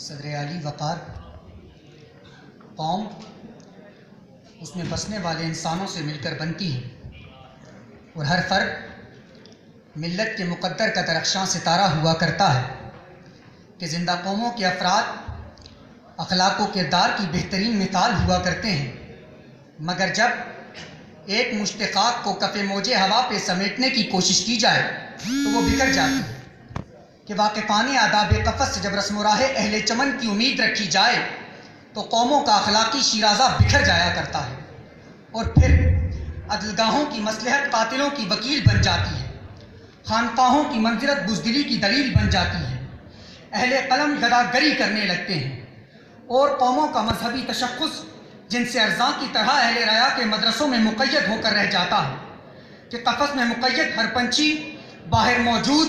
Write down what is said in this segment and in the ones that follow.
صدر علی وقار قوم اس میں بسنے والے انسانوں سے مل کر بنتی ہے اور ہر فرد ملت کے مقدر کا درخشاں ستارہ ہوا کرتا ہے کہ زندہ قوموں کے افراد اخلاق و کردار کی بہترین مثال ہوا کرتے ہیں، مگر جب ایک مشتقات کو کف موج ہوا پہ سمیٹنے کی کوشش کی جائے تو وہ بکھر جاتی ہے کہ واقفان آداب قفس سے جب رسم و راہ اہل چمن کی امید رکھی جائے تو قوموں کا اخلاقی شیرازہ بکھر جایا کرتا ہے اور پھر عدلگاہوں کی مصلحت قاتلوں کی وکیل بن جاتی ہے، خانقاہوں کی منزلت بزدلی کی دلیل بن جاتی ہے، اہل قلم گداگری کرنے لگتے ہیں اور قوموں کا مذہبی تشخص جن سے ارزاں کی طرح اہل ریا کے مدرسوں میں مقید ہو کر رہ جاتا ہے کہ قفس میں مقید ہر پنچھی باہر موجود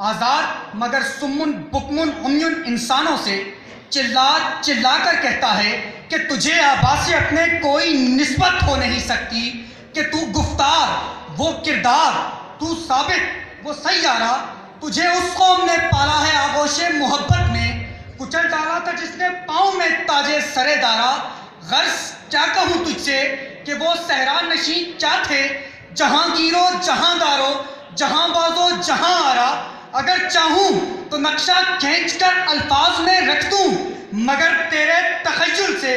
آزاد مگر سمن بکمن عمیون انسانوں سے چلا کر کہتا ہے کہ تجھے آبا سے اپنے کوئی نسبت ہو نہیں سکتی، کہ تو گفتار وہ کردار، تو ثابت وہ سیارہ، تجھے اس قوم نے پالا ہے آغوش محبت میں، کچل ڈالا تھا جس نے پاؤں میں تاج سرے دارا، غرض کیا کہوں تجھ سے کہ وہ صحرا نشین کیا تھے، جہاں گیرو جہاں دارو جہاں بازو جہاں آرا، اگر چاہوں تو نقشہ کھینچ کر الفاظ میں رکھ دوں، مگر تیرے تخیل سے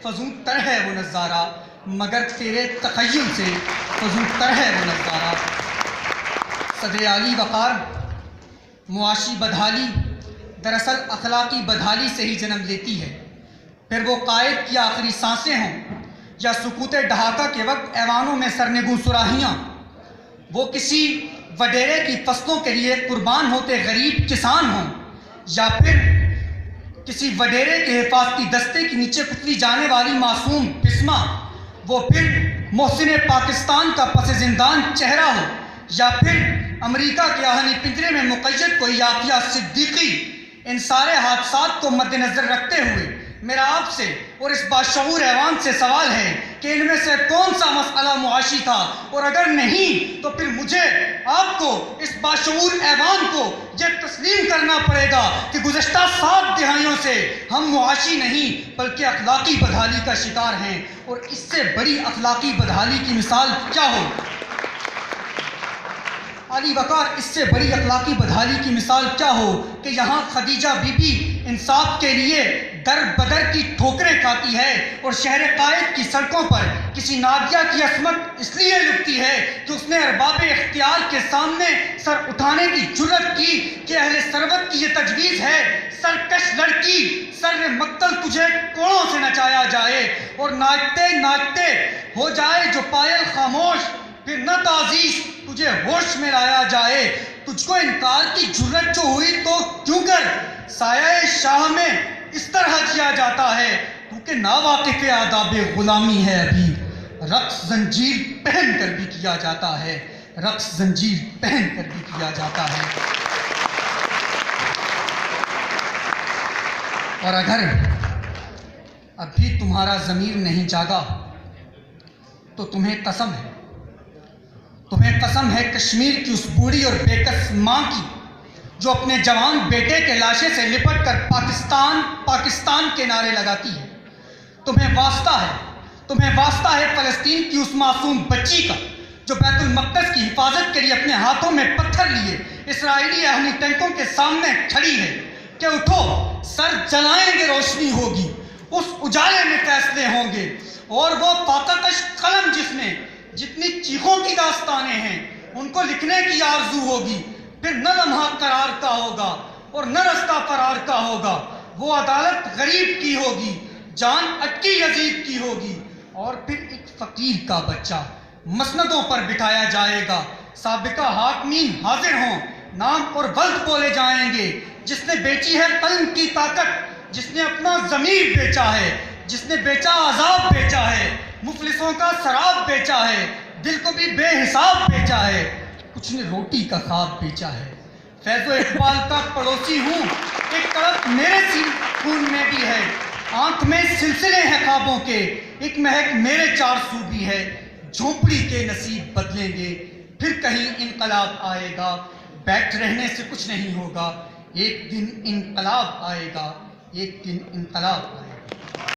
فزوں تر ہے وہ نظارہ، مگر تیرے تخیل سے فزوں تر ہے وہ نظارہ۔ صدر علی وقار معاشی بدحالی دراصل اخلاقی بدحالی سے ہی جنم لیتی ہے، پھر وہ قائد کی آخری سانسیں ہوں یا سکوت ڈھاکہ کے وقت ایوانوں میں سرنگوں سراہیاں، وہ کسی وڈیرے کی فصلوں کے لیے قربان ہوتے غریب کسان ہوں یا پھر کسی وڈیرے کے حفاظتی دستے کے نیچے کتلی جانے والی معصوم بسمہ، وہ پھر محسن پاکستان کا پس زندان چہرہ ہو یا پھر امریکہ کے آہنی پنجرے میں مقید کوئی یافیہ صدیقی، ان سارے حادثات کو مد نظر رکھتے ہوئے میرا آپ سے اور اس باشعور ایوان سے سوال ہے کہ ان میں سے کون سا مسئلہ معاشی تھا، اور اگر نہیں تو پھر مجھے آپ کو اس باشعور ایوان کو یہ تسلیم کرنا پڑے گا کہ گزشتہ 7 دہائیوں سے ہم معاشی نہیں بلکہ اخلاقی بدحالی کا شکار ہیں، اور اس سے بڑی اخلاقی بدحالی کی مثال کیا ہو؟ علی وقار اس سے بڑی اخلاقی بدحالی کی مثال کیا ہو کہ یہاں خدیجہ بی بی انصاف کے لیے در بدر کی ٹھوکریں کھاتی ہے اور شہر قائد کی سڑکوں پر کسی نادیہ کی عصمت اس لیے لٹتی ہے کہ اس نے ارباب اختیار کے سامنے سر اٹھانے کی جرت کی کہ اہل ثروت کی یہ تجویز ہے، سرکش لڑکی سر مقتل تجھے کوڑوں سے نچایا جائے، اور ناچتے ناچتے ہو جائے جو پائل خاموش، پھر نہ تعزیز تجھے ہوش میں لایا جائے، تجھ کو انکار کی جرت جو ہوئی تو کیوں کر سایہ شاہ میں اس طرح کیا جاتا ہے، کیونکہ ناواقف آداب غلامی ہے ابھی، رقص زنجیر پہن کر بھی کیا جاتا ہے، رقص زنجیر پہن کر بھی کیا جاتا ہے۔ اور اگر ابھی تمہارا ضمیر نہیں جاگا تو تمہیں قسم ہے کشمیر کی اس بوڑھی اور بے کس ماں کی جو اپنے جوان بیٹے کے لاشے سے لپٹ کر پاکستان پاکستان کے نعرے لگاتی ہے۔ تمہیں واسطہ ہے فلسطین کی اس معصوم بچی کا جو بیت المقدس کی حفاظت کے لیے اپنے ہاتھوں میں پتھر لیے اسرائیلی اہلی ٹینکوں کے سامنے کھڑی ہے کہ اٹھو سر جلائیں گے، روشنی ہوگی، اس اجالے میں فیصلے ہوں گے، اور وہ فاقہ کش قلم جس میں جتنی چیخوں کی داستانیں ہیں ان کو لکھنے کی آرزو ہوگی، پھر نہ لمحہ قرار کا ہوگا اور نہ رستہ فرار کا ہوگا، وہ عدالت غریب کی ہوگی، جان اٹکی یزید کی ہوگی، اور پھر ایک فقیر کا بچہ مسندوں پر بٹھایا جائے گا، سابقہ حاکمین حاضر ہوں، نام اور ولد بولے جائیں گے، جس نے بیچی ہے قلم کی طاقت، جس نے اپنا ضمیر بیچا ہے، جس نے بیچا عذاب بیچا ہے، مفلسوں کا سراب بیچا ہے، دل کو بھی بے حساب بیچا ہے، کچھ نے روٹی کا خواب بیچا ہے۔ فیض و اقبال کا پڑوسی ہوں، ایک طرف میرے خون میں بھی ہے، آنکھ میں سلسلے ہیں خوابوں کے، ایک مہک میرے 4 سو بھی ہے، جھونپڑی کے نصیب بدلیں گے، پھر کہیں انقلاب آئے گا، بیٹھ رہنے سے کچھ نہیں ہوگا، ایک دن انقلاب آئے گا، ایک دن انقلاب آیا۔